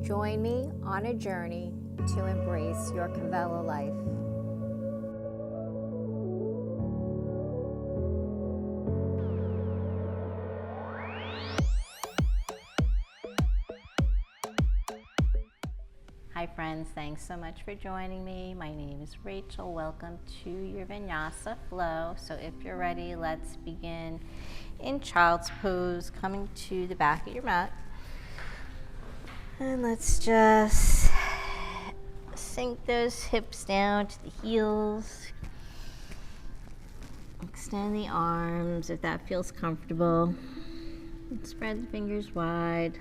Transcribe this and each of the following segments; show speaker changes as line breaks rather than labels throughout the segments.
Join me on a journey to embrace your Kavela life. Hi friends, thanks so much for joining me. My name is Rachel. Welcome to your Vinyasa Flow. So if you're ready, let's begin in child's pose, coming to the back of your mat. And let's just sink those hips down to the heels. Extend the arms if that feels comfortable. And spread the fingers wide.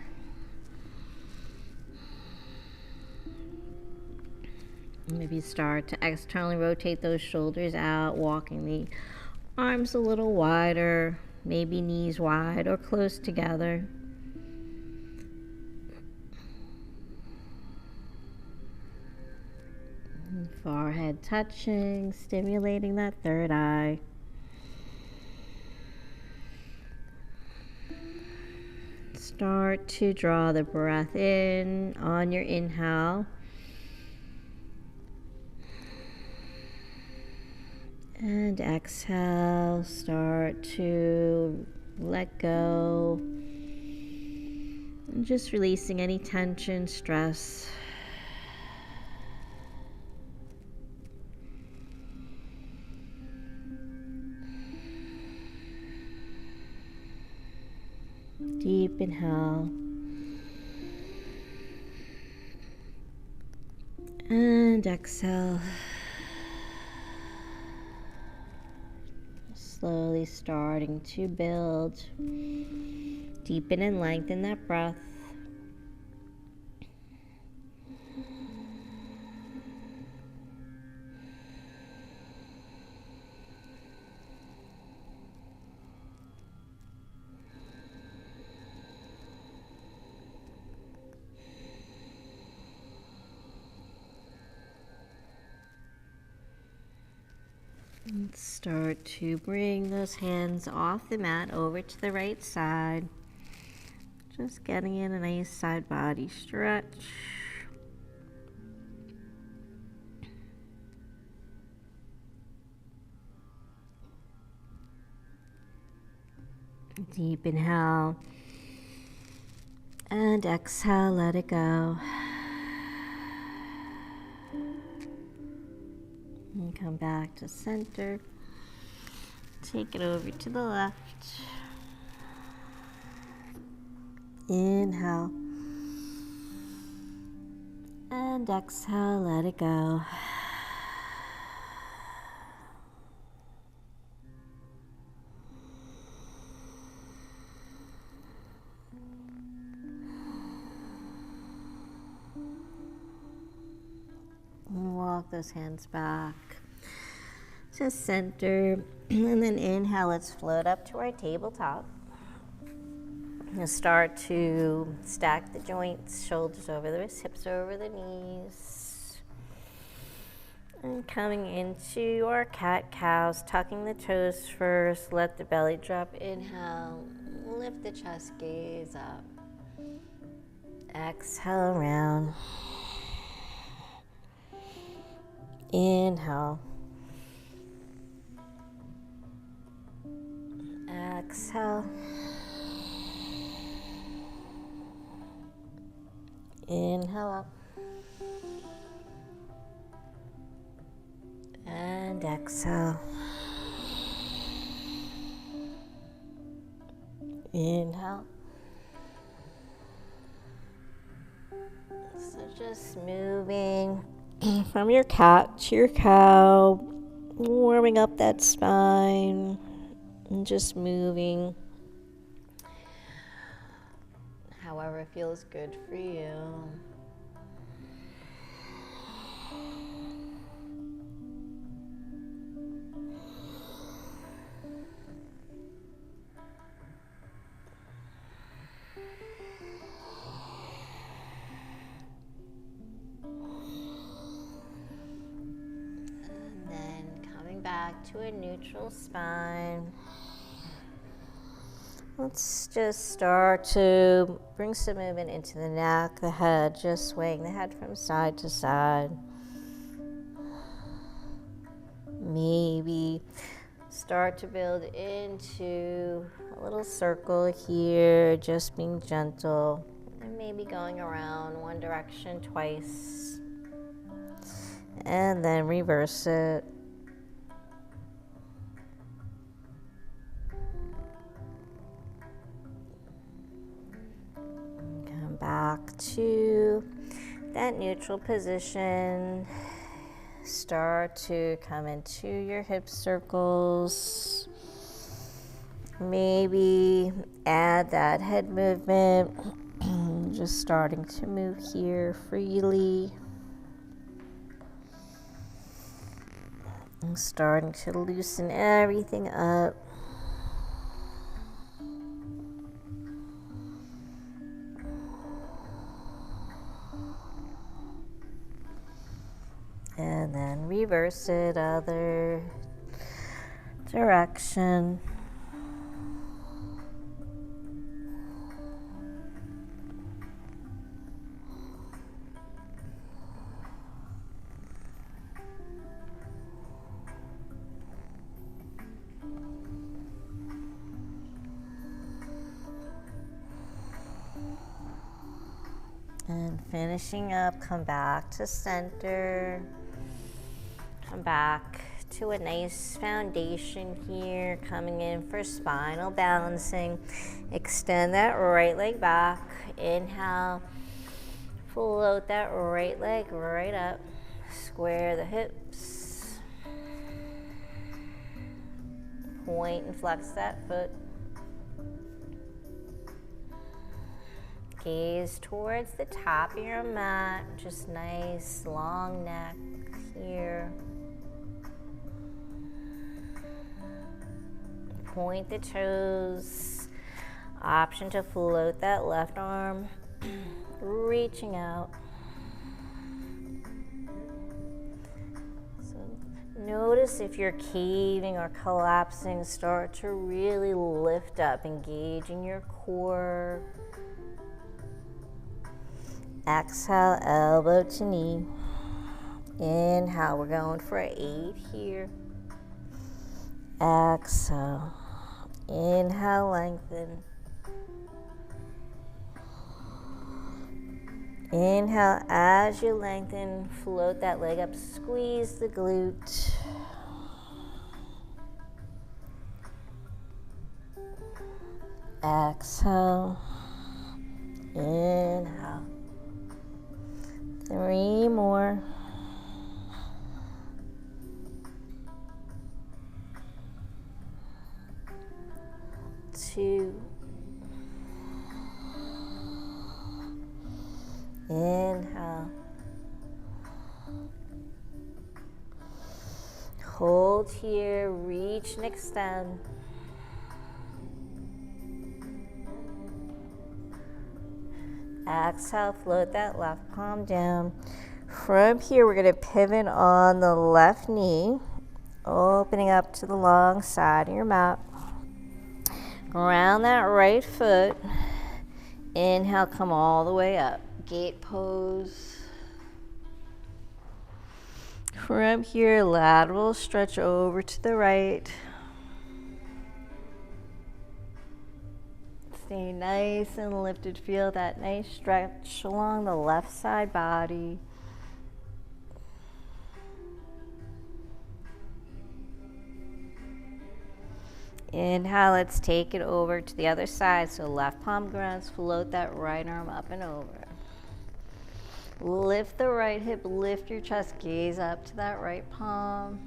Maybe start to externally rotate those shoulders out, walking the arms a little wider, maybe knees wide or close together. And forehead touching, stimulating that third eye. Start to draw the breath in on your inhale. And exhale, start to let go. And just releasing any tension, stress. Deep inhale. And exhale. Slowly starting to build, deepen and lengthen that breath. And start to bring those hands off the mat over to the right side. Just getting in a nice side body stretch. Deep inhale. And exhale, let it go. And come back to center. Take it over to the left. Inhale. And exhale, let it go. And walk those hands back to center, and then inhale, let's float up to our tabletop. We'll start to stack the joints, shoulders over the wrists, hips over the knees. And coming into our cat-cows, tucking the toes first, let the belly drop, inhale, lift the chest, gaze up. Exhale, round. Inhale. Exhale. Inhale up. And exhale. Inhale. So just moving from your cat to your cow, warming up that spine. And just moving however it feels good for you. And then coming back to a neutral spine. Let's just start to bring some movement into the neck, the head, just swaying the head from side to side. Maybe start to build into a little circle here, just being gentle, and maybe going around one direction twice, and then reverse it. Come back to that neutral position. Start to come into your hip circles. Maybe add that head movement. Just starting to move here freely. And starting to loosen everything up. And then reverse it other direction. And finishing up, come back to center. Come back to a nice foundation here, coming in for spinal balancing. Extend that right leg back. Inhale, float that right leg right up. Square the hips. Point and flex that foot. Gaze towards the top of your mat, just nice long neck here. Point the toes. Option to float that left arm, reaching out. So notice if you're caving or collapsing, start to really lift up, engaging your core. Exhale, elbow to knee. Inhale, we're going for an 8 here. Exhale. Inhale, lengthen. Inhale, as you lengthen, float that leg up, squeeze the glute. Exhale. Inhale. 3 more. 2. Inhale. Hold here, reach and extend. Exhale, float that left palm down. From here, we're going to pivot on the left knee, opening up to the long side of your mat. Around that right foot. Inhale, come all the way up. Gate pose. From here, lateral stretch over to the right. Stay nice and lifted. Feel that nice stretch along the left side body. Inhale, let's take it over to the other side. So left palm grabs, float that right arm up and over. Lift the right hip, lift your chest, gaze up to that right palm.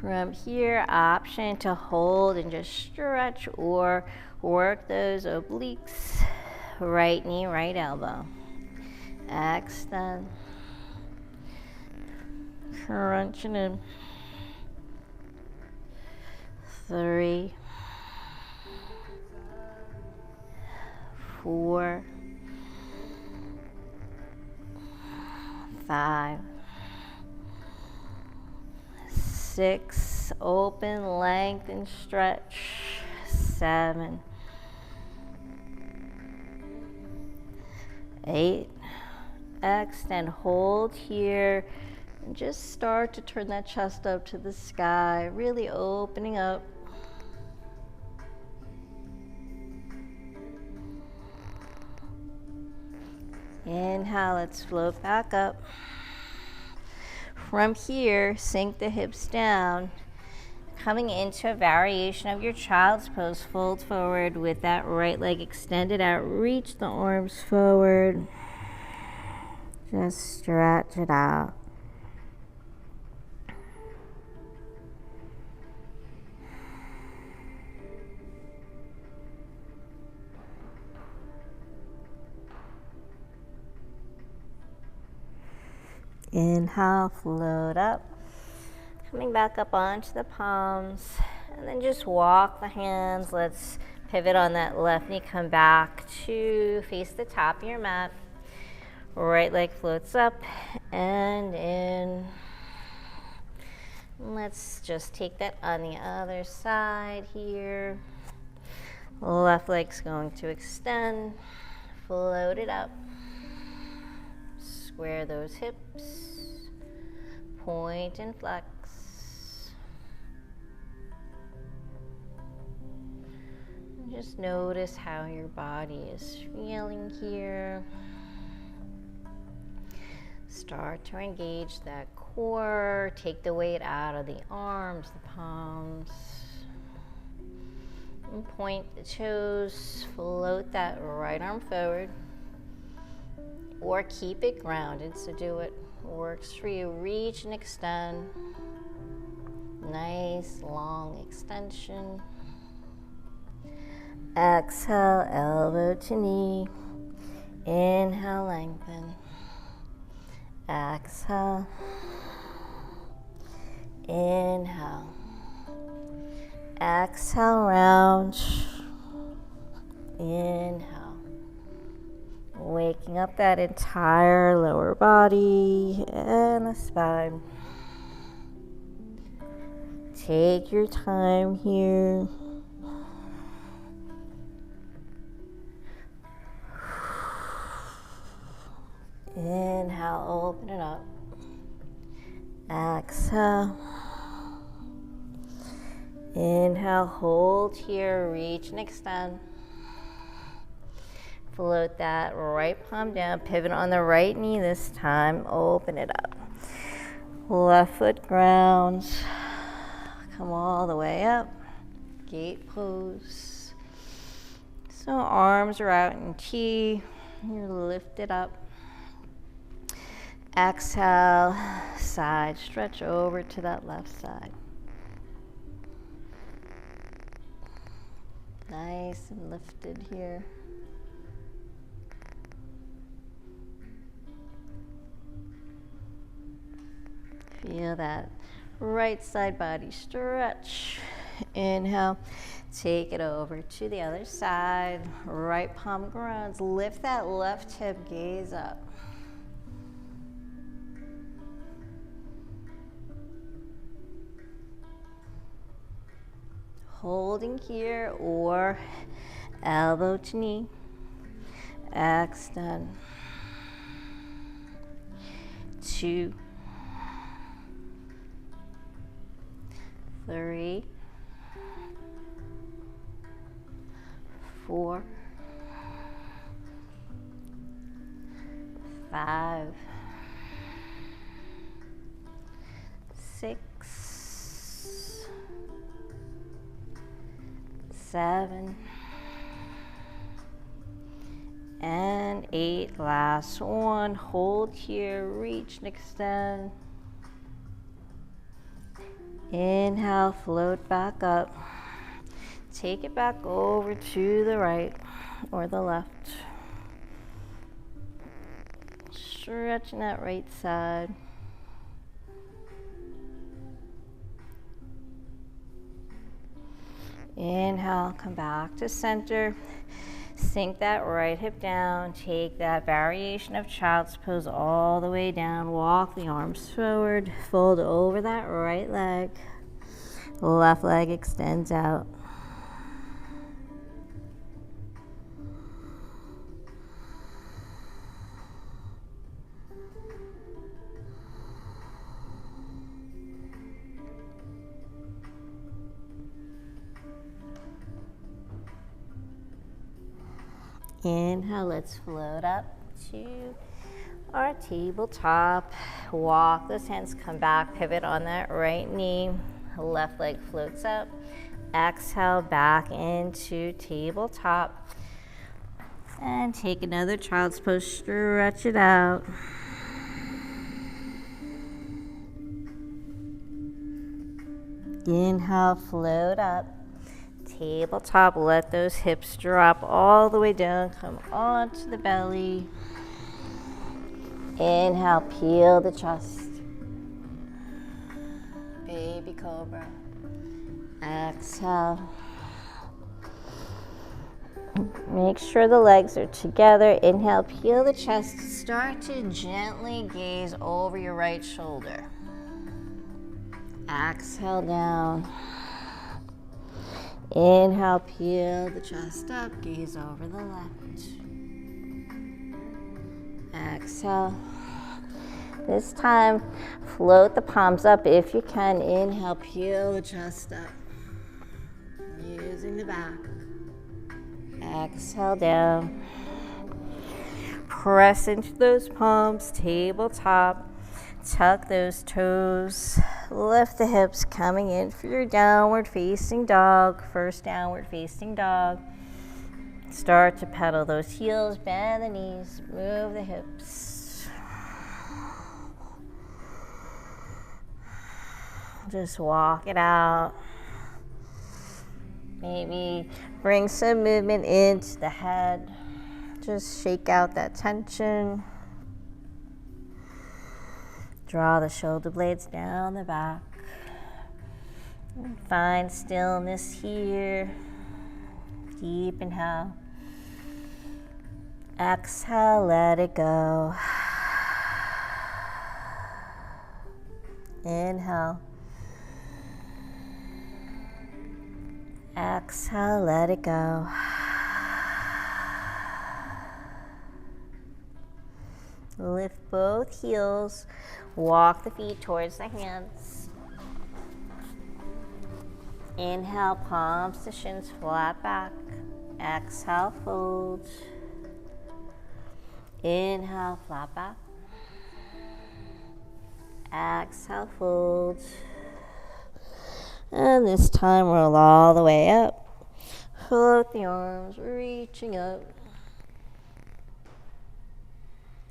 From here, option to hold and just stretch or work those obliques. Right knee, right elbow. Extend. Crunching in. 3, 4, 5, 6, 6, open, lengthen, stretch. 7, 8, extend, hold here, and just start to turn that chest up to the sky, really opening up. Inhale, let's float back up. From here, sink the hips down. Coming into a variation of your child's pose, fold forward with that right leg extended out. Reach the arms forward. Just stretch it out. Inhale, float up. Coming back up onto the palms, and then just walk the hands. Let's pivot on that left knee, come back to face the top of your mat. Right leg floats up and in. Let's just take that on the other side here. Left leg's going to extend, float it up. Square those hips, point and flex. Just notice how your body is feeling here. Start to engage that core. Take the weight out of the arms, the palms. And point the toes. Float that right arm forward. Or keep it grounded, so do it works for you. Reach and extend. Nice long extension. Exhale, elbow to knee. Inhale, lengthen. Exhale. Inhale. Exhale, round. Inhale. Waking up that entire lower body and the spine. Take your time here. Inhale, open it up. Exhale. Inhale, hold here, reach and extend. Float that right palm down, pivot on the right knee this time, open it up. Left foot grounds, come all the way up, gate pose. So arms are out in T, you're lifted up. Exhale, side stretch over to that left side. Nice and lifted here. Feel that right side body stretch. Inhale, take it over to the other side. Right palm grounds, lift that left hip, gaze up. Holding here or elbow to knee. Extend. 2, 3, 4, 5, 6, 7, and 8. Last one. Hold here, reach and extend. Inhale, float back up. Take it back over to the right or the left. Stretching that right side. Inhale, come back to center. Sink that right hip down. Take that variation of child's pose all the way down. Walk the arms forward. Fold over that right leg. Left leg extends out. Inhale, let's float up to our tabletop. Walk those hands, come back, pivot on that right knee. Left leg floats up. Exhale, back into tabletop. And take another child's pose, stretch it out. Inhale, float up. Tabletop, let those hips drop all the way down, come onto the belly. Inhale, peel the chest. Baby cobra. Exhale. Make sure the legs are together. Inhale, peel the chest. Start to gently gaze over your right shoulder. Exhale down. Inhale, peel the chest up, gaze over the left. Exhale. This time, float the palms up if you can. Inhale, peel the chest up. Using the back. Exhale down. Press into those palms, tabletop. Tuck those toes. Lift the hips, coming in for your downward facing dog. First downward facing dog. Start to pedal those heels, bend the knees, move the hips. Just walk it out. Maybe bring some movement into the head. Just shake out that tension. Draw the shoulder blades down the back. And find stillness here. Deep inhale. Exhale, let it go. Inhale. Exhale, let it go. Lift both heels. Walk the feet towards the hands. Inhale, palms to shins, flat back. Exhale, fold. Inhale, flat back. Exhale, fold. And this time, roll all the way up. Float the arms, reaching up.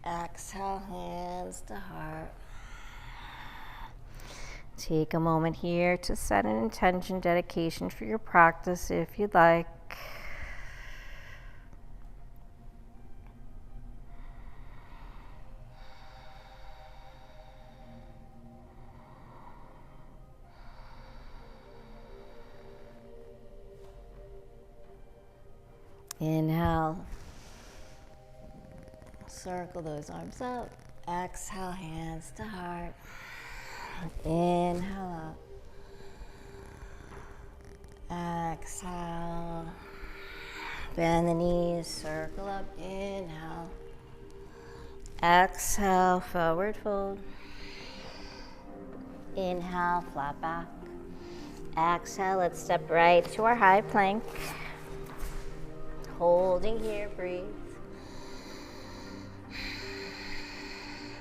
Exhale, hands to heart. Take a moment here to set an intention, dedication for your practice if you'd like. Inhale. Circle those arms up. Exhale, hands to heart. Inhale up. Exhale. Bend the knees, circle up. Inhale. Exhale, forward fold. Inhale, flat back. Exhale, let's step right to our high plank. Holding here, breathe.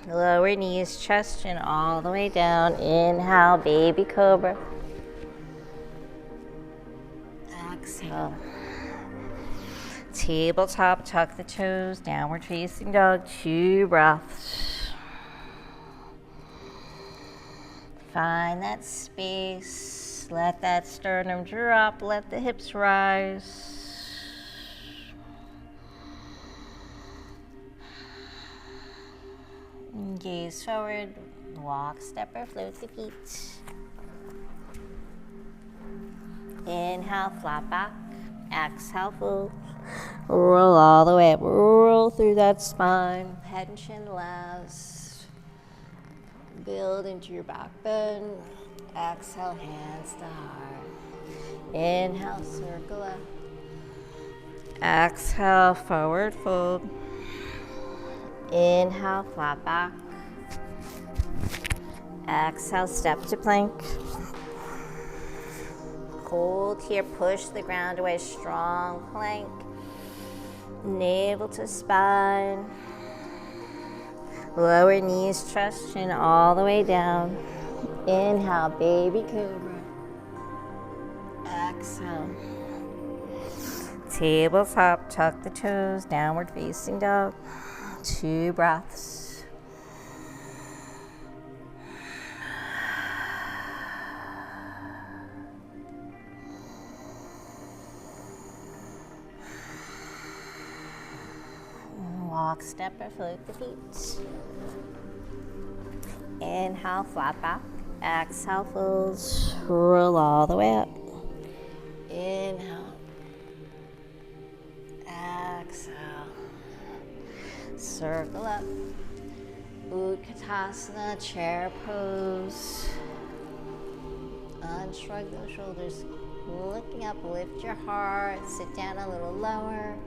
Lower knees, chest, chin all the way down. Inhale, baby cobra. Exhale. Tabletop, tuck the toes, downward facing dog, 2 breaths. Find that space. Let that sternum drop, let the hips rise. Gaze forward, walk, step or float the feet. Inhale, flat back. Exhale, fold. Roll all the way up, roll through that spine. Head and chin last. Build into your back bend. Exhale, hands to heart. Inhale, circle up. Exhale, forward fold. Inhale, flat back. Exhale, step to plank. Hold here, push the ground away, strong plank. Navel to spine. Lower knees, chest, chin all the way down. Inhale, baby cobra. Exhale. Tabletop, tuck the toes, downward facing dog. 2 breaths. Walk, step, or float the feet. Inhale, flat back. Exhale, folds. Roll all the way up. Inhale. Exhale. Circle up. Utkatasana, chair pose. Unshrug those shoulders. Looking up, lift your heart. Sit down a little lower.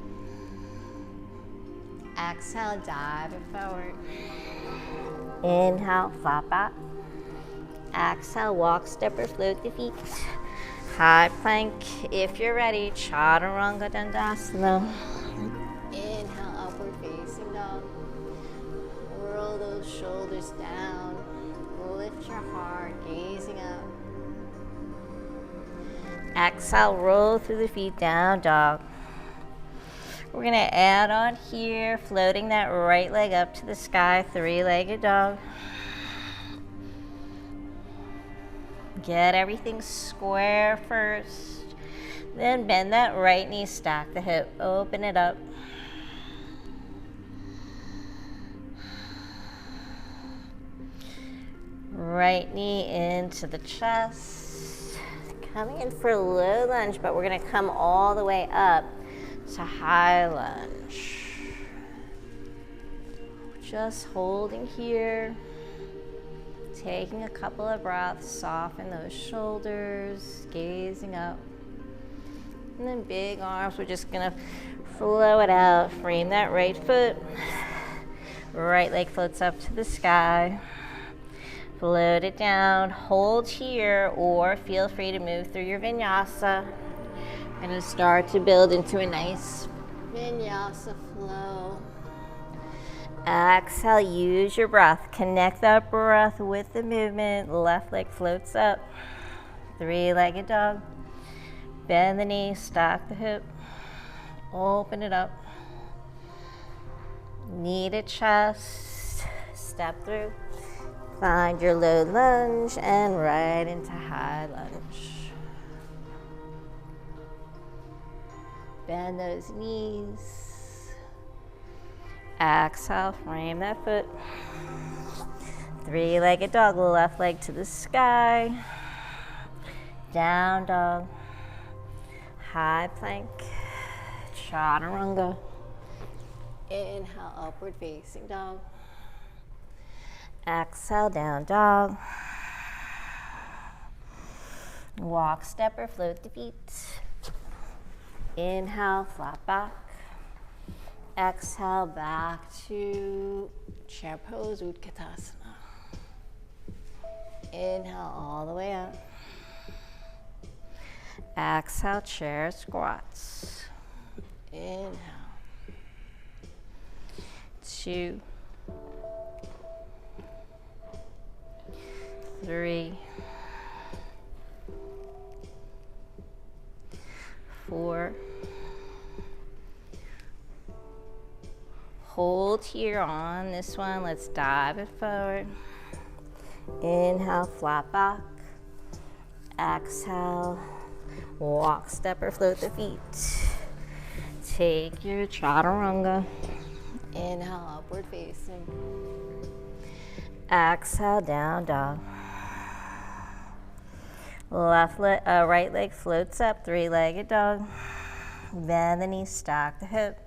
Exhale, dive it forward. Inhale, flat back. Exhale, walk, step, or float the feet. High plank. If you're ready, chaturanga dandasana. Inhale, upward facing dog. Roll those shoulders down. Lift your heart, gazing up. Exhale, roll through the feet, down dog. We're gonna add on here, floating that right leg up to the sky, 3-legged dog. Get everything square first. Then bend that right knee, stack the hip, open it up. Right knee into the chest. Coming in for low lunge, but we're gonna come all the way up to high lunge. Just holding here, taking a couple of breaths, soften those shoulders, gazing up. And then big arms, we're just gonna flow it out, frame that right foot. Right leg floats up to the sky. Float it down, hold here, or feel free to move through your vinyasa. We're going to start to build into a nice vinyasa flow. Exhale, use your breath. Connect that breath with the movement. Left leg floats up. 3-legged dog. Bend the knee, stack the hip. Open it up. Knee to chest. Step through. Find your low lunge and right into high lunge. Bend those knees. Exhale, frame that foot. 3-legged dog, left leg to the sky. Down dog. High plank. Chaturanga. Inhale, upward facing dog. Exhale, down dog. Walk, step, or float the feet. Inhale, flat back. Exhale, back to chair pose, Utkatasana. Inhale, all the way up. Exhale, chair squats. Inhale. 2, 3, 4. Hold here on this one. Let's dive it forward. Inhale, flat back. Exhale, walk, step, or float the feet. Take your chaturanga. Inhale, upward facing. Exhale, down dog. Right leg floats up, 3-legged dog. Bend the knee, stack the hip.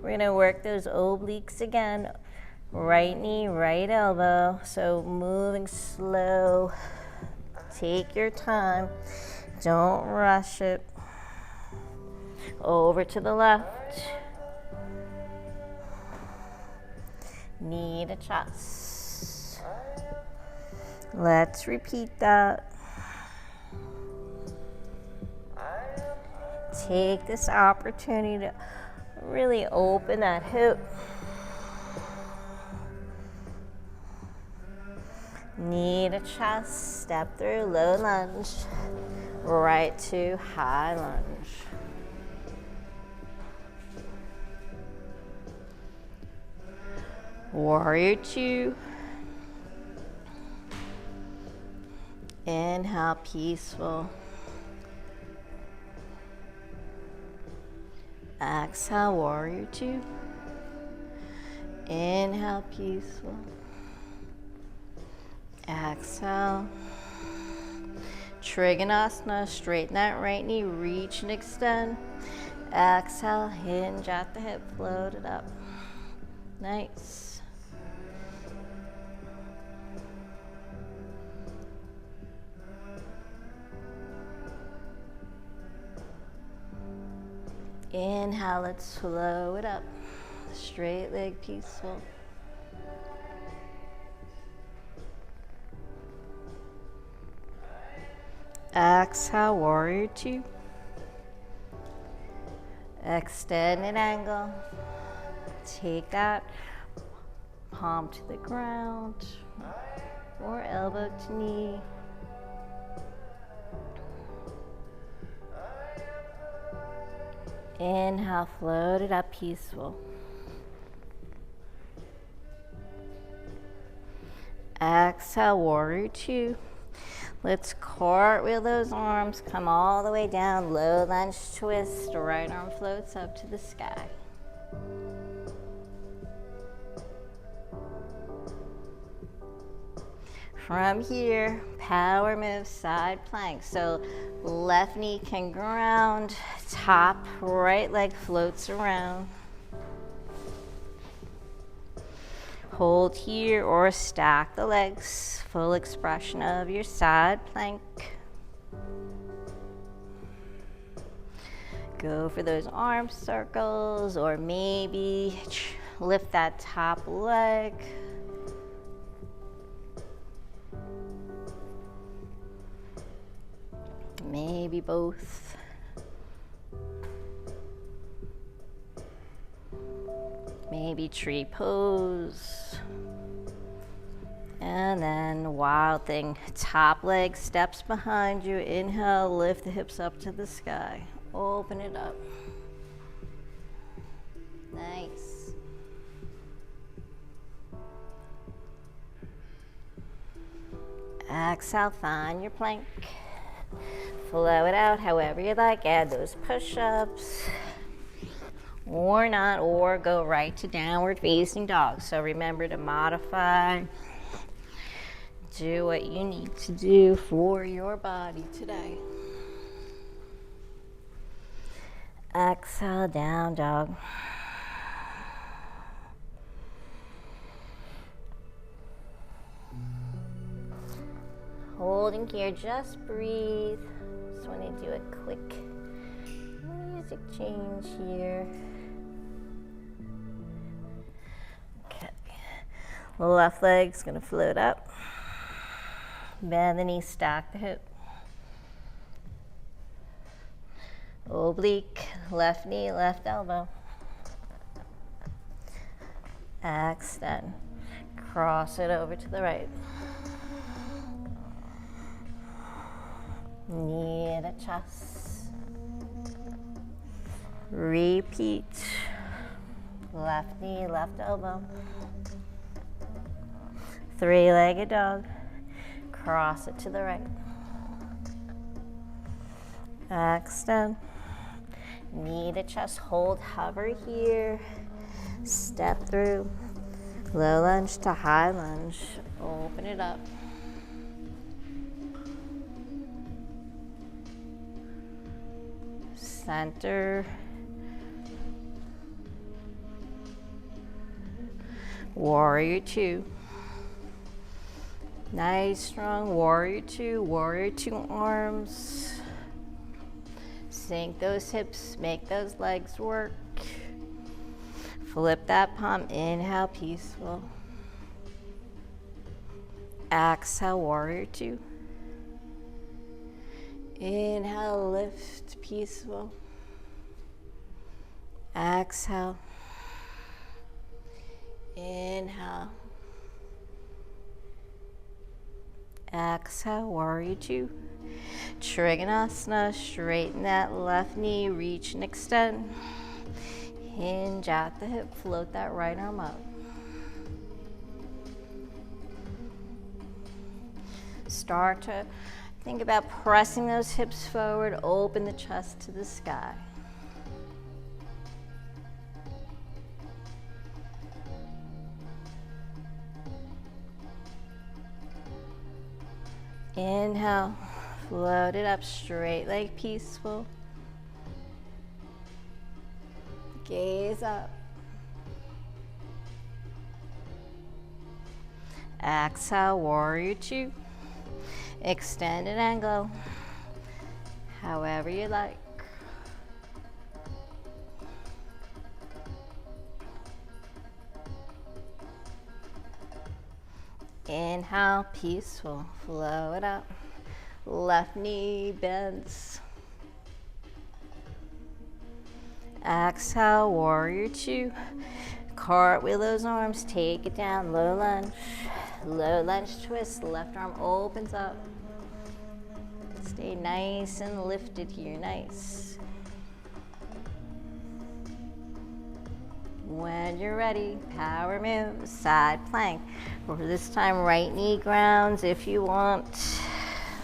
We're gonna work those obliques again. Right knee, right elbow. So moving slow. Take your time. Don't rush it. Over to the left. Knee to chest. Let's repeat that. Take this opportunity to really open that hip. Knee to chest, step through, low lunge, right to high lunge. Warrior two. Inhale, peaceful. Exhale, warrior two. Inhale, peaceful. Exhale. Trigonasana, straighten that right knee, reach and extend. Exhale, hinge at the hip, float it up. Nice. Inhale, let's flow it up. Straight leg, peaceful. Exhale, warrior two. Extend an angle. Take that palm to the ground or elbow to knee. Inhale, float it up, peaceful. Exhale, warrior two. Let's cartwheel those arms, come all the way down, low lunge twist, right arm floats up to the sky. From here, power move, side plank. So left knee can ground, top right leg floats around. Hold here or stack the legs, full expression of your side plank. Go for those arm circles or maybe lift that top leg. Maybe both. Maybe tree pose. And then wild thing, top leg steps behind you. Inhale, lift the hips up to the sky. Open it up. Nice. Exhale, find your plank. Flow it out however you like. Add those push-ups. Or not, or go right to downward facing dog. So remember to modify. Do what you need to do for your body today. Exhale, down dog. Holding here, just breathe. Just want to do a quick music change here. Okay. Left leg's gonna float up. Bend the knee, stack the hip. Oblique, left knee, left elbow. Extend. Cross it over to the right. Knee to chest. Repeat. Left knee, left elbow. Three-legged dog. Cross it to the right. Extend. Knee to chest, hold, hover here. Step through. Low lunge to high lunge. Open it up. Center. Warrior two. Nice, strong warrior two arms. Sink those hips, make those legs work. Flip that palm, inhale, peaceful. Exhale, warrior two. Inhale, lift, peaceful. Exhale. Inhale. Exhale, warrior two. Trikonasana, straighten that left knee, reach and extend. Hinge at the hip, float that right arm up. Start to think about pressing those hips forward, open the chest to the sky. Inhale, float it up, straight leg, peaceful. Gaze up. Exhale, warrior two. Extend it and go, however you like. Inhale, peaceful, flow it up. Left knee bends. Exhale, warrior two. Cartwheel those arms, take it down, low lunge twist, left arm opens up. Stay nice and lifted here, nice. When you're ready, power move, side plank. For this time, right knee grounds if you want.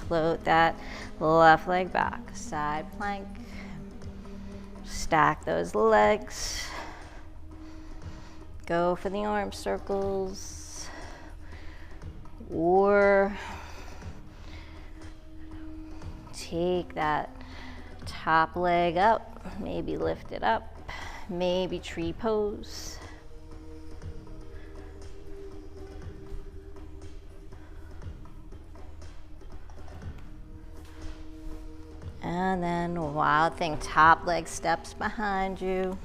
Float that left leg back, side plank. Stack those legs. Go for the arm circles. Or take that top leg up, maybe lift it up. Maybe tree pose. And then wild thing, top leg steps behind you.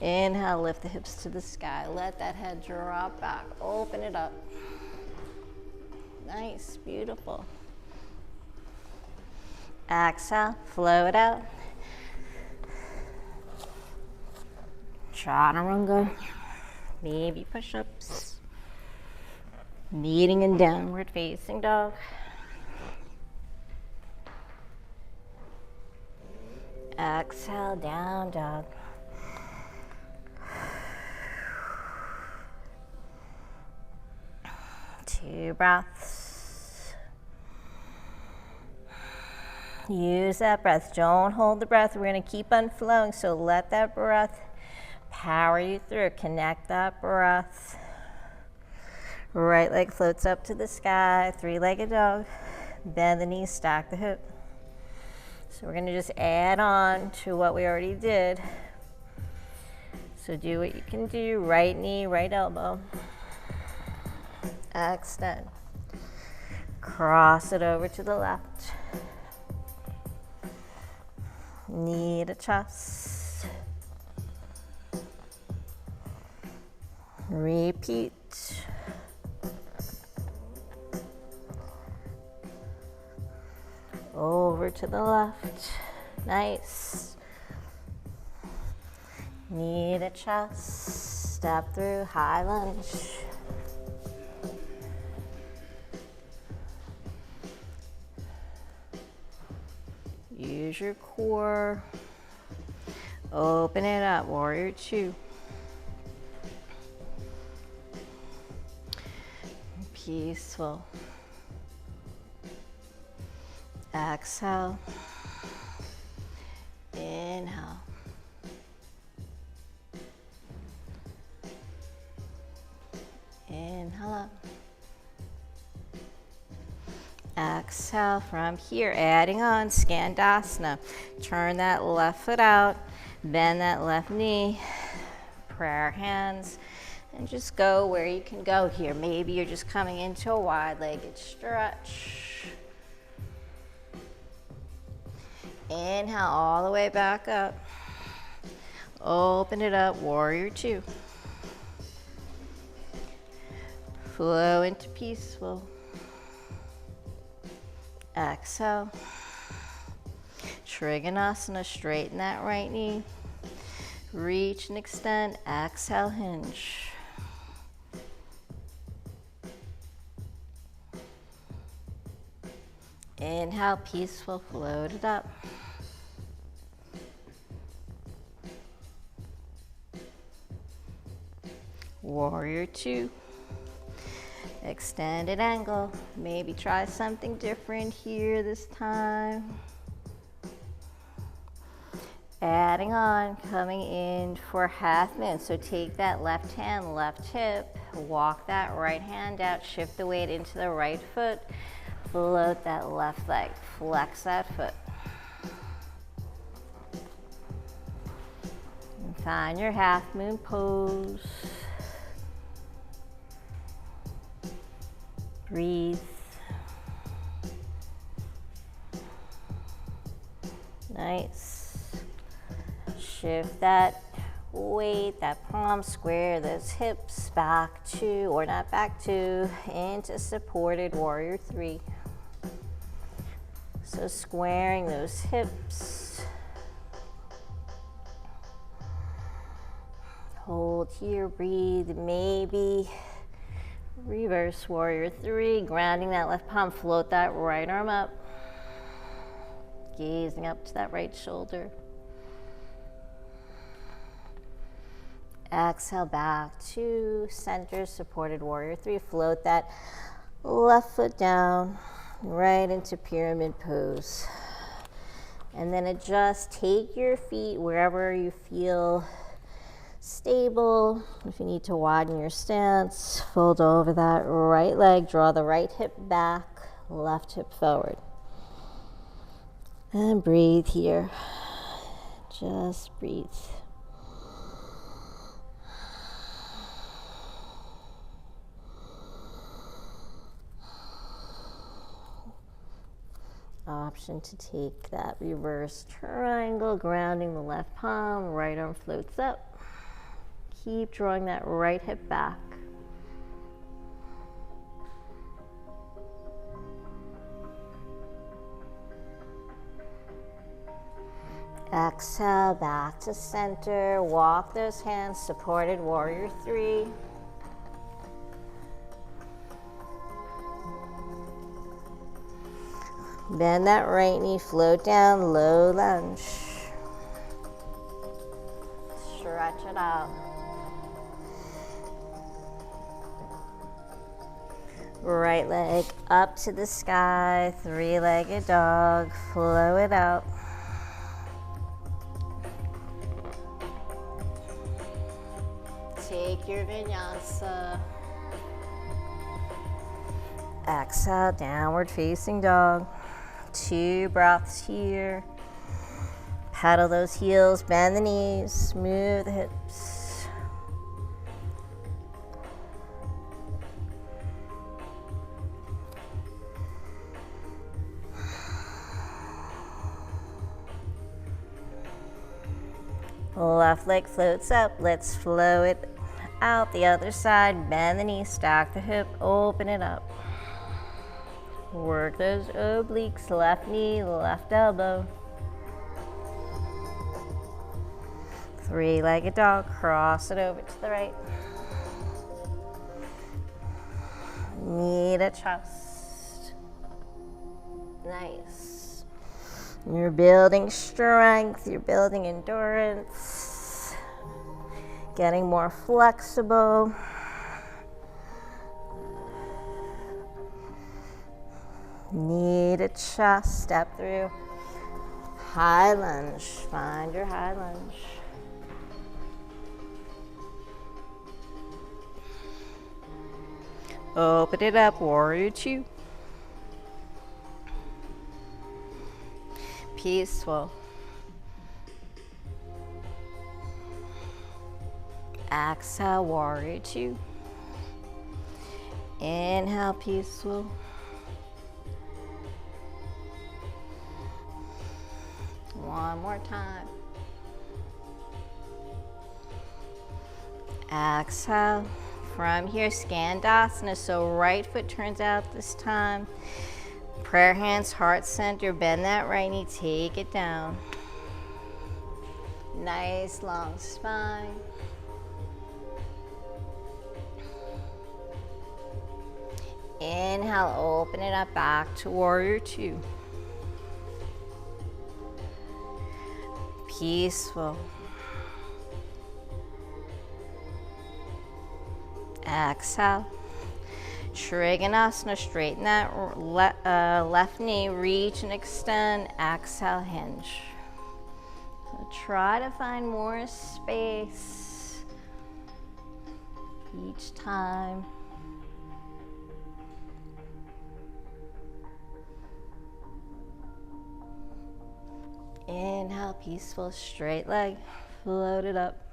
Inhale, lift the hips to the sky. Let that head drop back. Open it up. Nice, beautiful. Exhale, float out. Chaturanga, maybe push-ups. Meeting in downward facing dog. Exhale, down dog. Two breaths. Use that breath. Don't hold the breath. We're going to keep on flowing, so let that breath power you through. Connect that breath. Right leg floats up to the sky. Three-legged dog. Bend the knees, stack the hip. So we're going to just add on to what we already did. So do what you can do. Right knee, right elbow. Extend. Cross it over to the left. Knee to chest. Repeat. Over to the left. Nice. Knee to chest. Step through, high lunge. Use your core. Open it up, warrior two. Peaceful. Exhale. Inhale. Inhale up. Exhale from here, adding on Skandasana. Turn that left foot out, bend that left knee, prayer hands, And just go where you can go here. Maybe you're just coming into a wide-legged stretch. Inhale all the way back up. Open it up, warrior two. Flow into peaceful. Exhale. Trigonasana, straighten that right knee. Reach and extend, exhale, hinge. Inhale, peaceful, float it up. Warrior two. Extended angle. Maybe try something different here this time. Adding on, coming in for half moon. So take that left hand, left hip, walk that right hand out, shift the weight into the right foot, float that left leg, flex that foot. And find your half moon pose. Breathe. Nice. Shift that weight, that palm, square those hips back to, or not back to, into supported warrior three. So squaring those hips. Hold here, breathe, maybe reverse warrior three, grounding that left palm, float that right arm up, gazing up to that right shoulder. Exhale back to center, supported warrior three, float that left foot down, right into pyramid pose. And then adjust, take your feet wherever you feel stable. If you need to widen your stance, fold over that right leg, draw the right hip back, left hip forward. And breathe here. Just breathe. Option to take that reverse triangle, grounding the left palm, right arm floats up. Keep drawing that right hip back. Exhale, back to center. Walk those hands, supported warrior three. Bend that right knee, float down, low lunge. Stretch it out. Right leg up to the sky, three-legged dog, flow it out. Take your vinyasa. Exhale, downward facing dog. 2 breaths here. Pedal those heels, bend the knees, smooth the hips. Left leg floats up. Let's flow it out the other side. Bend the knee, stack the hip, open it up. Work those obliques, left knee, left elbow. Three-legged dog, cross it over to the right. Knee to chest. Nice. You're building strength, you're building endurance, getting more flexible. Knee to chest, step through. High lunge, find your high lunge. Open it up, warrior two. Peaceful. Exhale, warrior two. Inhale, peaceful. One more time. Exhale. From here, Skandasana, so right foot turns out this time. Prayer hands, heart center, bend that right knee, take it down. Nice long spine. Inhale, open it up back to warrior two. Peaceful. Exhale. Trikonasana, straighten that left knee, reach and extend. Exhale, hinge. So try to find more space each time. Inhale, peaceful, straight leg, float it up.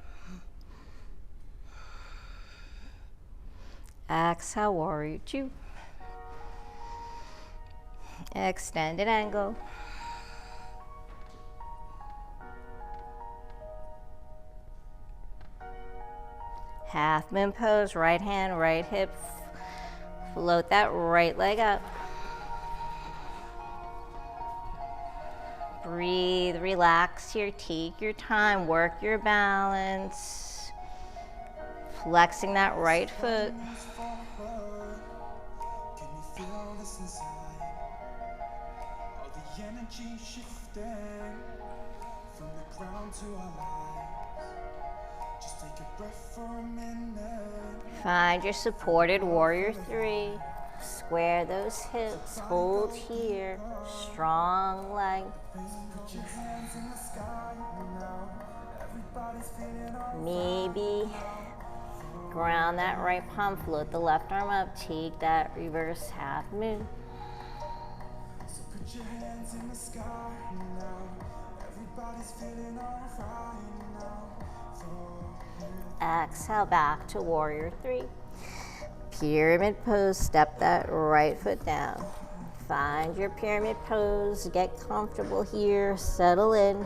Exhale, warrior two. Extended angle. Half moon pose, right hand, right hip. Float that right leg up. Breathe, relax here, take your time, work your balance. Flexing that right foot.
Can you feel this inside? All the energy shifting from the ground to our lives. Just take a breath for a minute.
Find your supported warrior three. Square those hips, hold here, strong leg.
Put your hands in the sky now. Everybody's feeling all
Maybe ground that right palm, float the left arm up, take that reverse half moon.
so put your hands in the sky now. Everybody's feeling all right now.
Exhale, back to warrior three. Pyramid pose, step that right foot down. Find your pyramid pose, get comfortable here, settle in.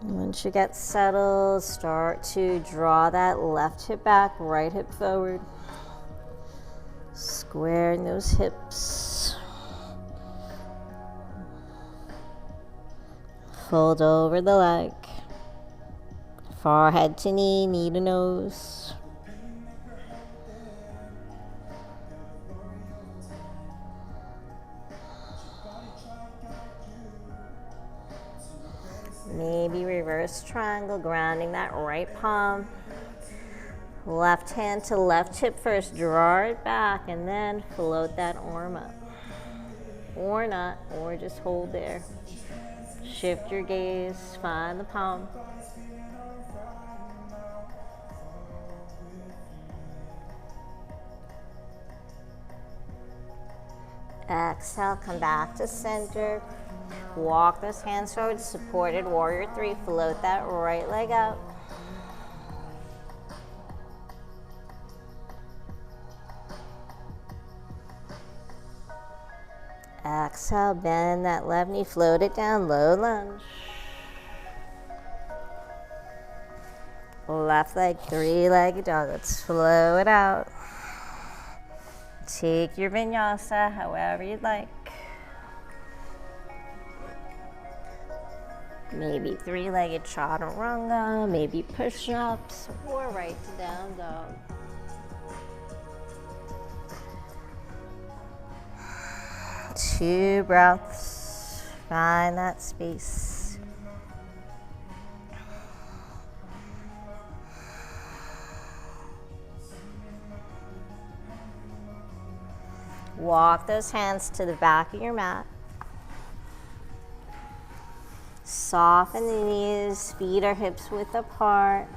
Once you get settled, start to draw that left hip back, right hip forward. Squaring those hips. Fold over the leg. Forehead to knee, knee to nose. Maybe reverse triangle, grounding that right palm. Left hand to left hip first, draw it back, and then float that arm up. Or not, or just hold there. Shift your gaze, find the palm. Exhale, come back to center. Walk those hands forward, supported warrior three. Float that right leg up. Exhale, bend that left knee, float it down, low lunge. Left leg, three-legged dog. Let's flow it out. Take your vinyasa however you'd like. Maybe three-legged chaturanga, maybe push-ups, or right to down dog. Two breaths, find that space. Walk those hands to the back of your mat. Soften the knees, feet or hips width apart.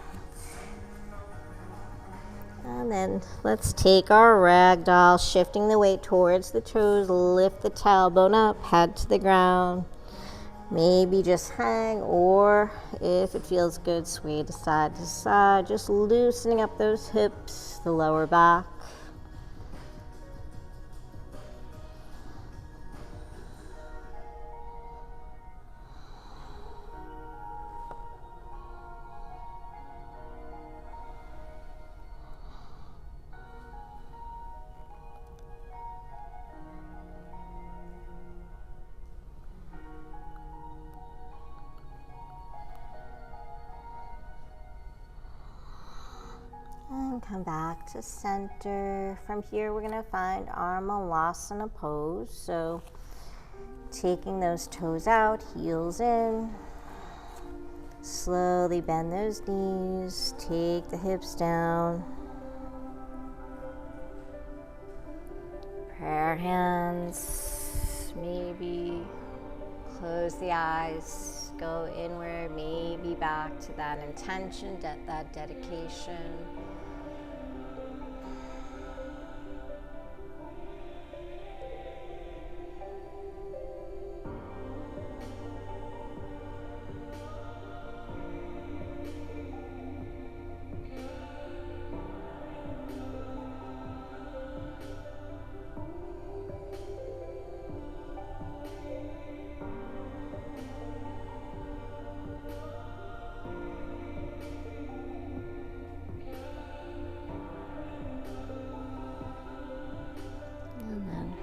And then let's take our ragdoll, shifting the weight towards the toes, lift the tailbone up, head to the ground. Maybe just hang, or if it feels good, sway to side, just loosening up those hips, the lower back. And come back to center. From here, we're gonna find our Malasana pose. So taking those toes out, heels in. Slowly bend those knees, take the hips down. Prayer hands, maybe close the eyes, go inward, maybe back to that intention, that dedication.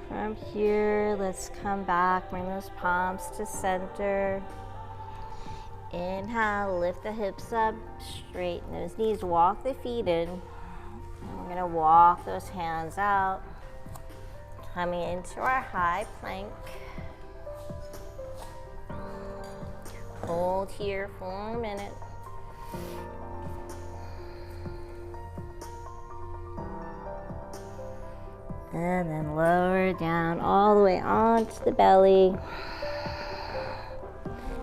From here, let's come back, bring those palms to center. Inhale, lift the hips up, straighten those knees, walk the feet in. And we're gonna walk those hands out, coming into our high plank. Hold here for a minute. And then lower down all the way onto the belly.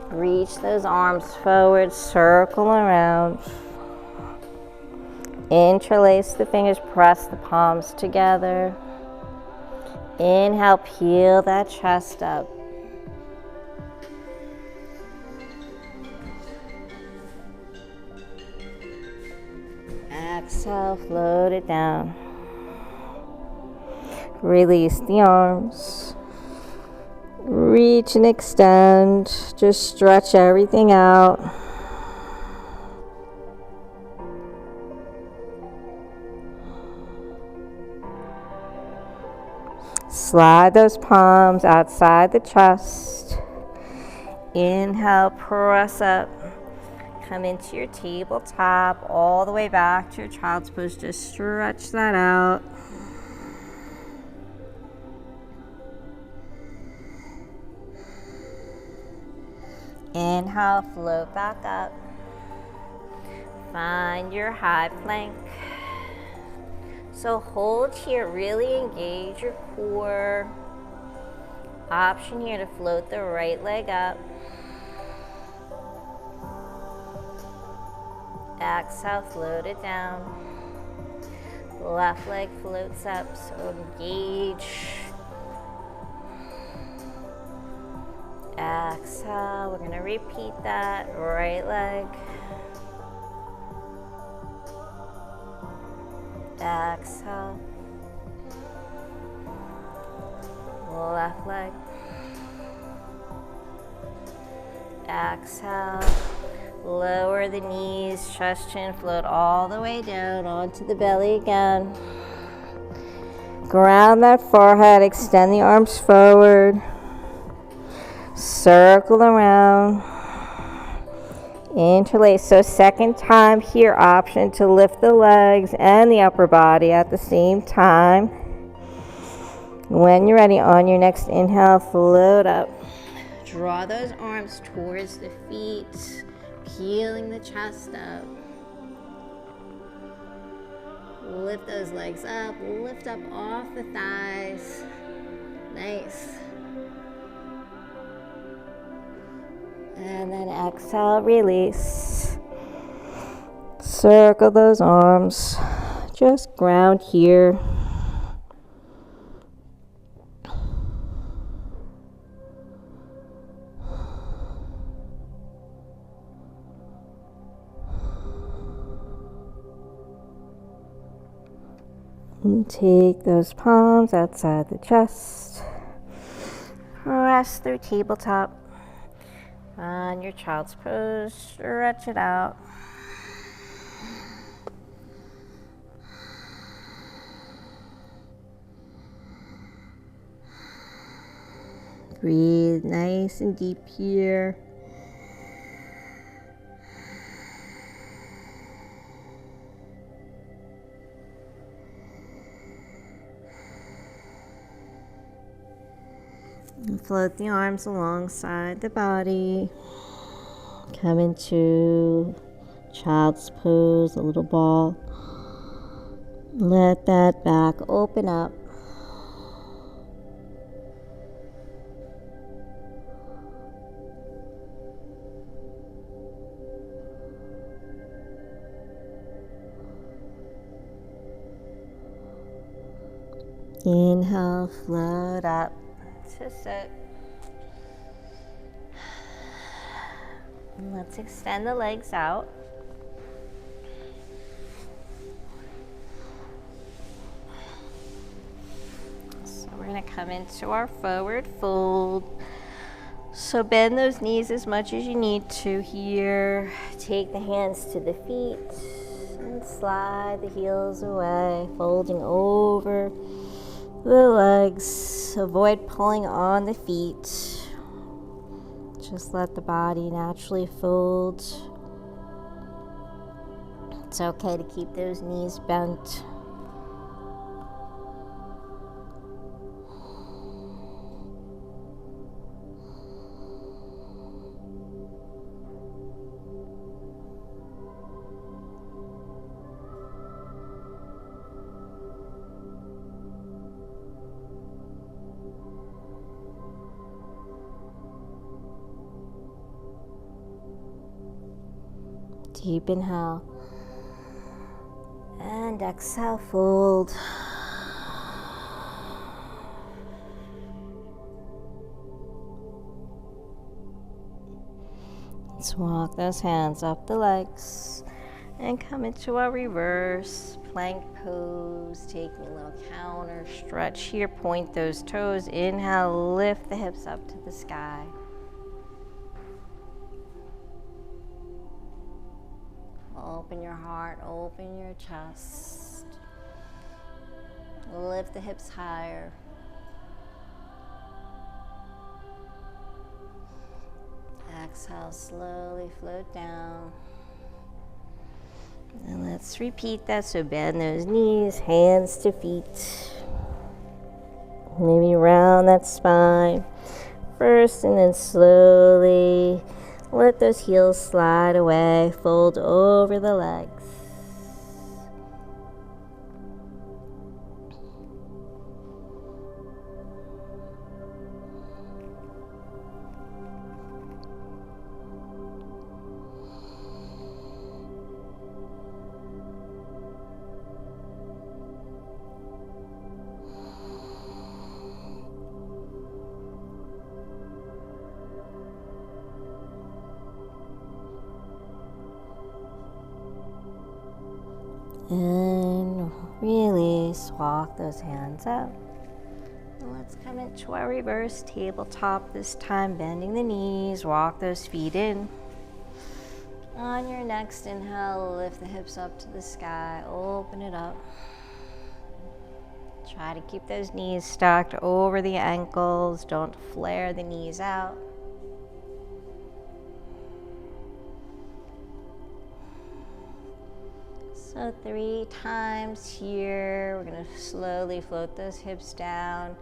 Reach those arms forward, circle around. Interlace the fingers, press the palms together. Inhale, peel that chest up. Exhale, float it down. Release the arms. Reach and extend. Just stretch everything out. Slide those palms outside the chest. Inhale, press up. Come into your tabletop, all the way back to your child's pose. Just stretch that out. Inhale, float back up. Find your high plank. So hold here, really engage your core. Option here to float the right leg up. Exhale, float it down. Left leg floats up, so engage. Exhale, we're going to repeat that. Right leg. Exhale. Left leg. Exhale. Lower the knees, chest, chin, float all the way down onto the belly again. Ground that forehead, extend the arms forward. Circle around. Interlace. So second time here, option to lift the legs and the upper body at the same time. When you're ready, on your next inhale, float up. Draw those arms towards the feet, peeling the chest up. Lift those legs up, lift up off the thighs. Nice. And then exhale, release. Circle those arms. Just ground here. And take those palms outside the chest. Press through tabletop. On your child's pose, stretch it out. Breathe nice and deep here. And float the arms alongside the body. Come into child's pose, a little ball. Let that back open up. Inhale, float up to sit. And let's extend the legs out. So we're going to come into our forward fold. So bend those knees as much as you need to here. Take the hands to the feet and slide the heels away, folding over the legs. Avoid pulling on the feet. Just let the body naturally fold. It's okay to keep those knees bent. Deep inhale and exhale, fold. Let's walk those hands up the legs and come into a reverse plank pose. Taking a little counter stretch here. Point those toes. Inhale, lift the hips up to the sky. Open your heart, open your chest. Lift the hips higher. Exhale, slowly float down. And let's repeat that. So bend those knees, hands to feet. Maybe round that spine first and then slowly let those heels slide away, fold over the legs. And release, walk those hands up. And let's come into our reverse tabletop this time, bending the knees, walk those feet in. On your next inhale, lift the hips up to the sky, open it up. Try to keep those knees stacked over the ankles, don't flare the knees out. So 3 times here, we're going to slowly float those hips down.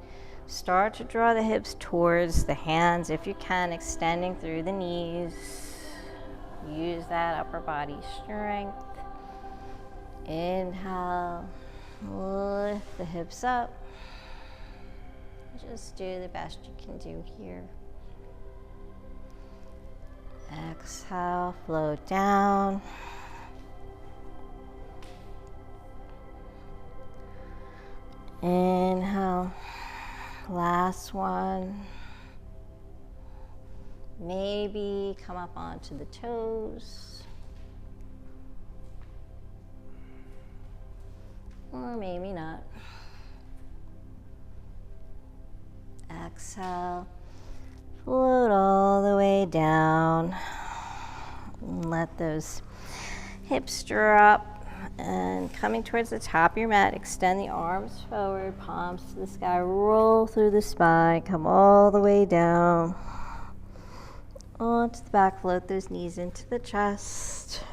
Start to draw the hips towards the hands if you can, extending through the knees. Use that upper body strength. Inhale, lift the hips up. Just do the best you can do here. Exhale, float down. Inhale, last one. Maybe come up onto the toes. or maybe not. Exhale, float all the way down. Let those hips drop, and coming towards the top of your mat, extend the arms forward, palms to the sky, roll through the spine, come all the way down onto the back, float those knees into the chest.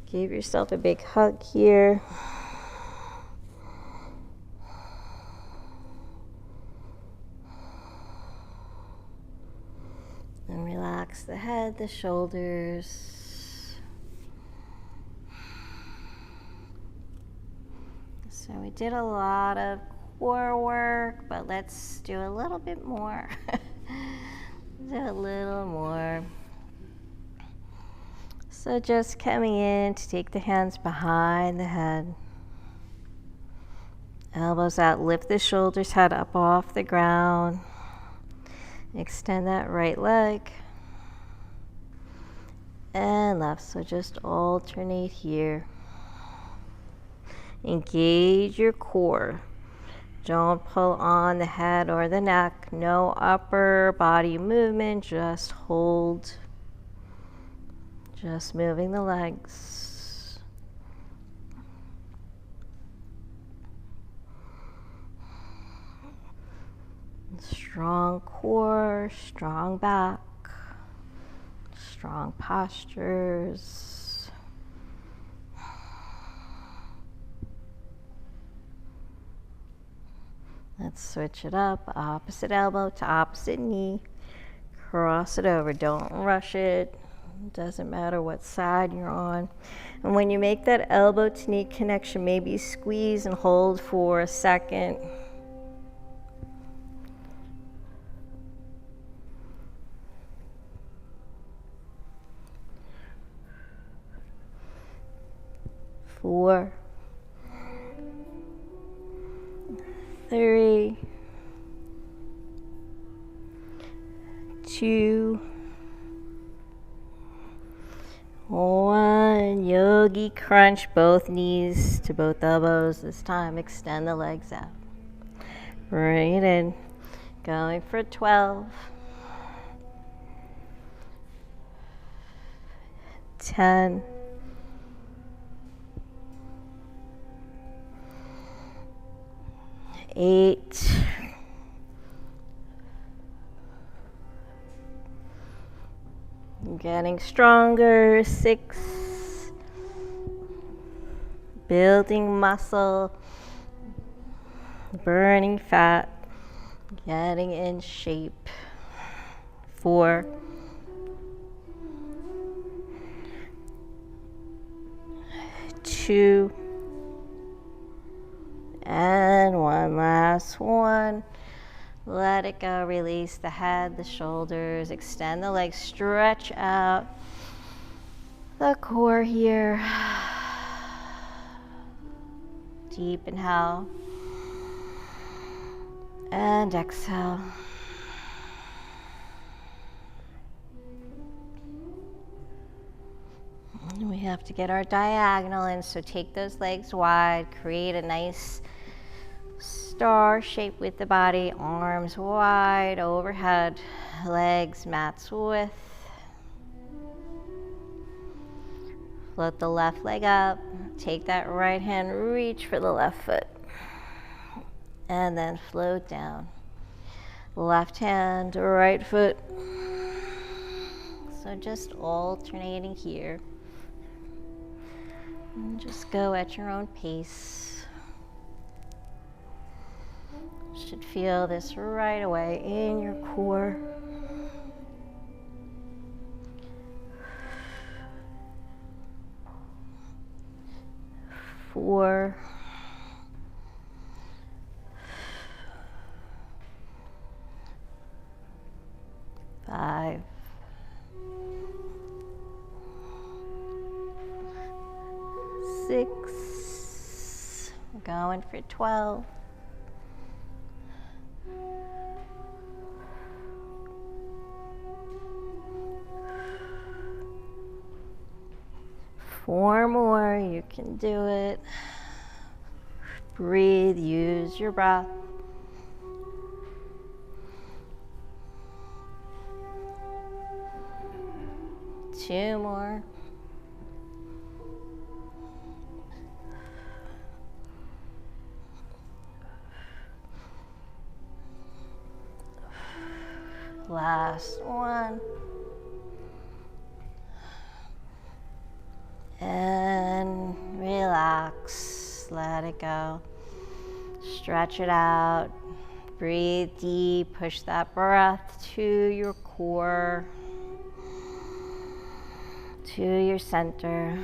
Give yourself a big hug here. And relax the head, the shoulders. So we did a lot of core work, but let's do a little bit more. Do a little more. So just coming in to take the hands behind the head. Elbows out, lift the shoulders, head up off the ground. Extend that right leg. And left, so just alternate here. Engage your core. Don't pull on the head or the neck. No upper body movement, just hold. Just moving the legs. Strong core, strong back, strong postures. Let's switch it up, opposite elbow to opposite knee. Cross it over, don't rush it. Doesn't matter what side you're on. And when you make that elbow to knee connection, maybe squeeze and hold for a second. Four, 3, 2, 1. Yogi crunch, both knees to both elbows. This time extend the legs out. Bring it in. Going for 12. 10. 8. 'Getting stronger. 6. Building muscle. Burning fat. Getting in shape. 4. 2. And 1 last one. Let it go. Release the head, the shoulders. Extend the legs. Stretch out the core here. Deep inhale. And exhale. And we have to get our diagonal in, so take those legs wide. Create a nice star shape with the body, arms wide overhead, legs mat's width. Float the left leg up, take that right hand, reach for the left foot, and then float down. Left hand, right foot. So just alternating here. And just go at your own pace. Should feel this right away in your core. Four. 5. 6. We're going for 12. 4 more, you can do it. Breathe, use your breath. Two more. Last one. And relax, let it go. Stretch it out. Breathe deep, push that breath to your core, to your center.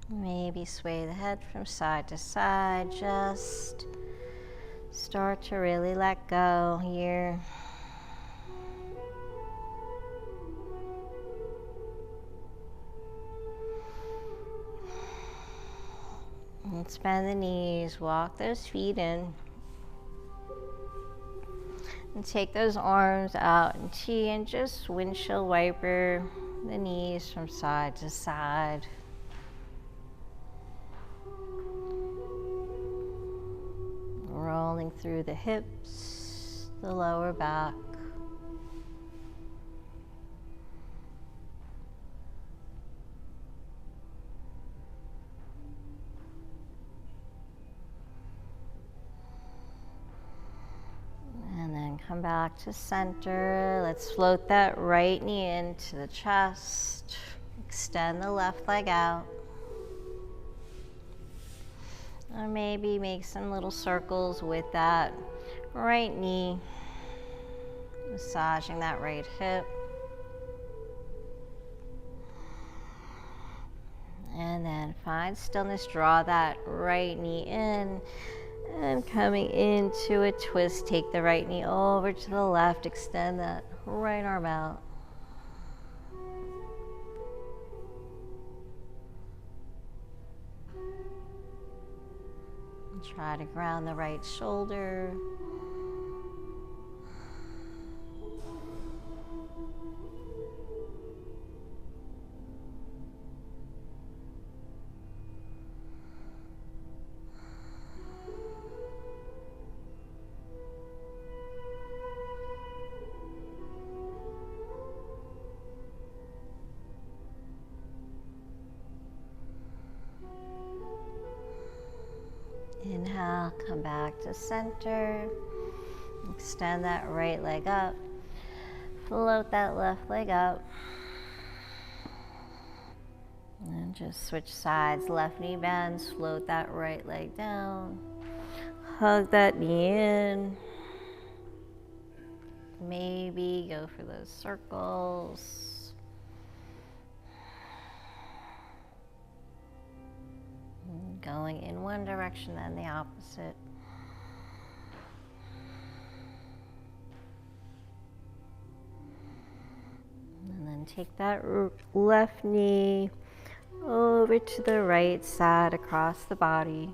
Maybe sway the head from side to side. Just start to really let go here. And bend the knees, walk those feet in. And take those arms out in T and just windshield wiper the knees from side to side. Rolling through the hips, the lower back. And then come back to center. Let's float that right knee into the chest. Extend the left leg out. Or maybe make some little circles with that right knee, massaging that right hip. And then find stillness, draw that right knee in, and coming into a twist, take the right knee over to the left, extend that right arm out. Try to ground the right shoulder. Inhale, come back to center. Extend that right leg up. Float that left leg up. And just switch sides. Left knee bends, float that right leg down. Hug that knee in. Maybe go for those circles. Going in one direction, then the opposite. And then take that left knee over to the right side across the body.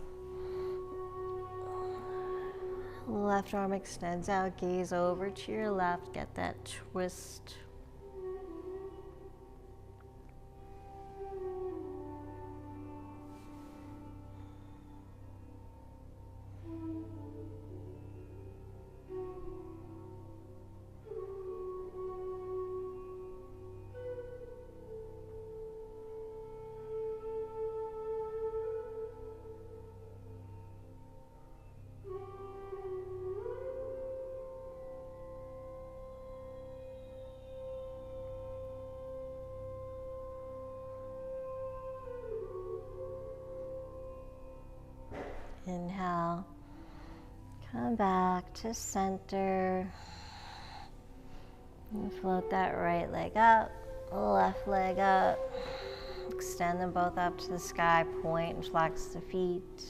Left arm extends out, gaze over to your left, get that twist. Inhale, come back to center, and float that right leg up, left leg up, extend them both up to the sky, point and flex the feet.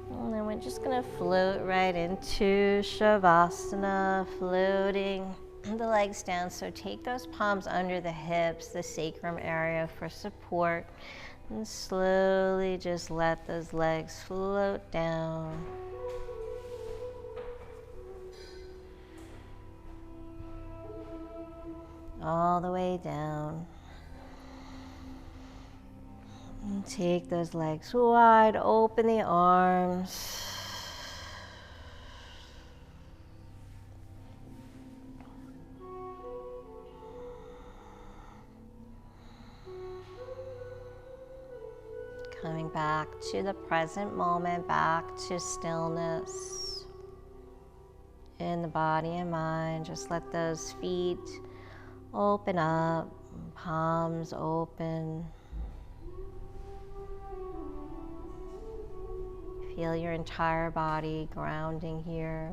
And then we're just gonna float right into Shavasana, floating the legs down. So take those palms under the hips, the sacrum area for support. And slowly just let those legs float down. All the way down. And take those legs wide, open the arms. Coming back to the present moment, back to stillness in the body and mind. Just let those feet open up, palms open. Feel your entire body grounding here.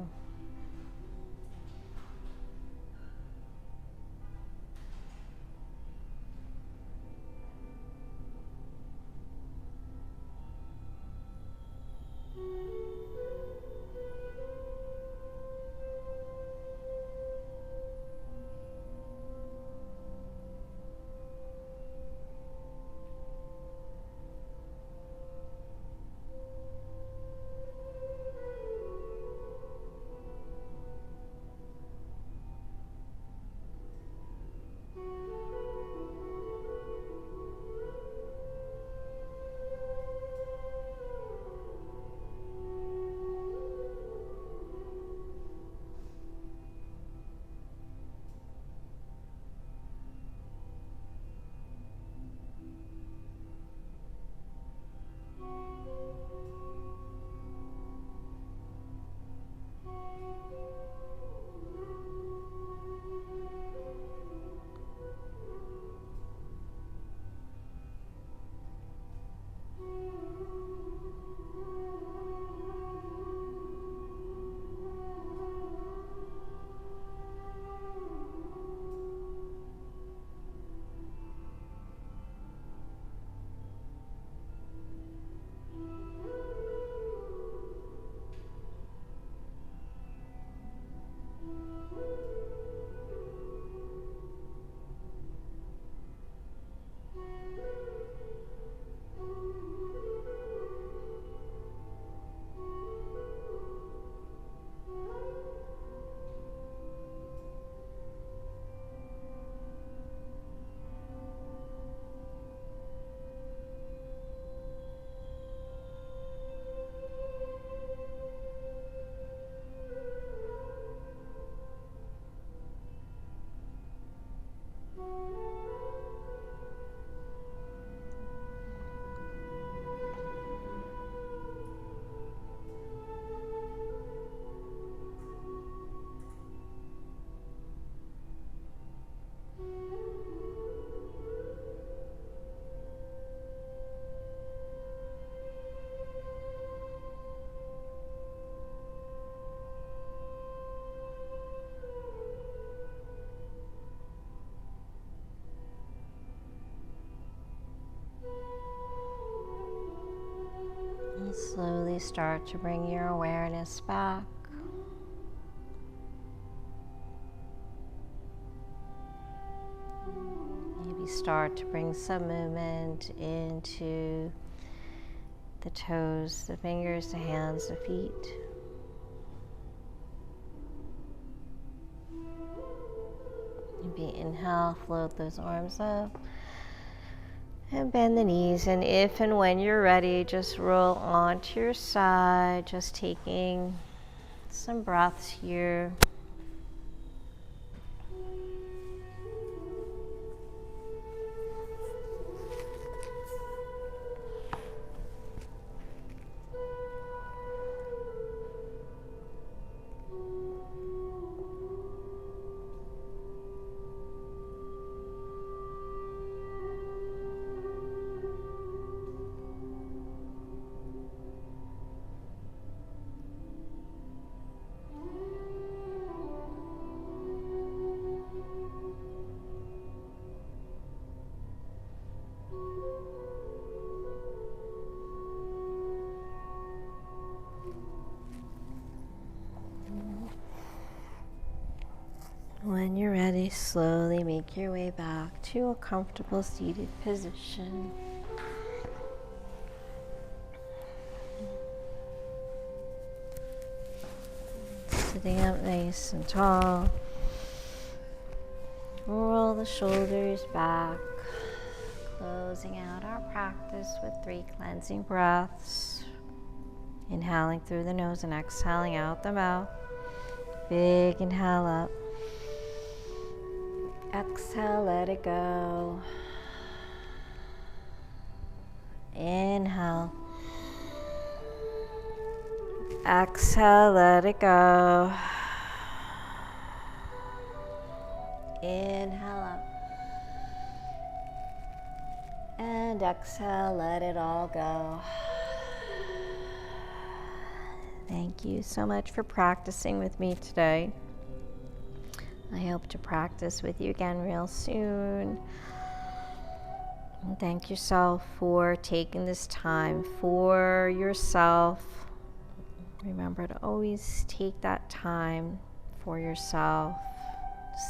And slowly start to bring your awareness back. Maybe start to bring some movement into the toes, the fingers, the hands, the feet. Maybe inhale, float those arms up. And bend the knees, and if and when you're ready, just roll onto your side, just taking some breaths here. When you're ready, slowly make your way back to a comfortable seated position. Sitting up nice and tall. Roll the shoulders back. Closing out our practice with 3 cleansing breaths. Inhaling through the nose and exhaling out the mouth. Big inhale up. Exhale, let it go. Inhale. Exhale, let it go. Inhale up. And exhale, let it all go. Thank you so much for practicing with me today. I hope to practice with you again real soon. And thank yourself for taking this time for yourself. Remember to always take that time for yourself.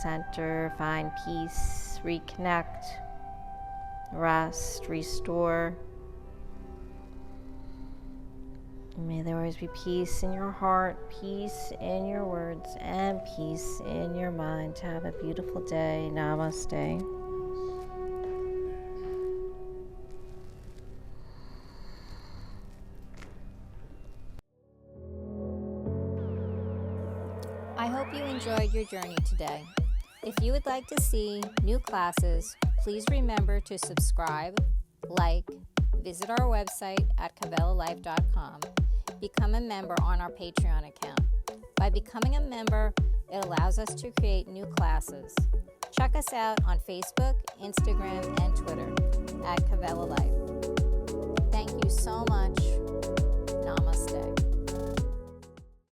Center, find peace, reconnect, rest, restore. May there always be peace in your heart, peace in your words, and peace in your mind. Have a beautiful day. Namaste.
I hope you enjoyed your journey today. If you would like to see new classes, please remember to subscribe, like, visit our website at kavelalife.com. Become a member on our Patreon account. By becoming a member, it allows us to create new classes. Check us out on Facebook, Instagram, and Twitter at Kavela Life. Thank you so much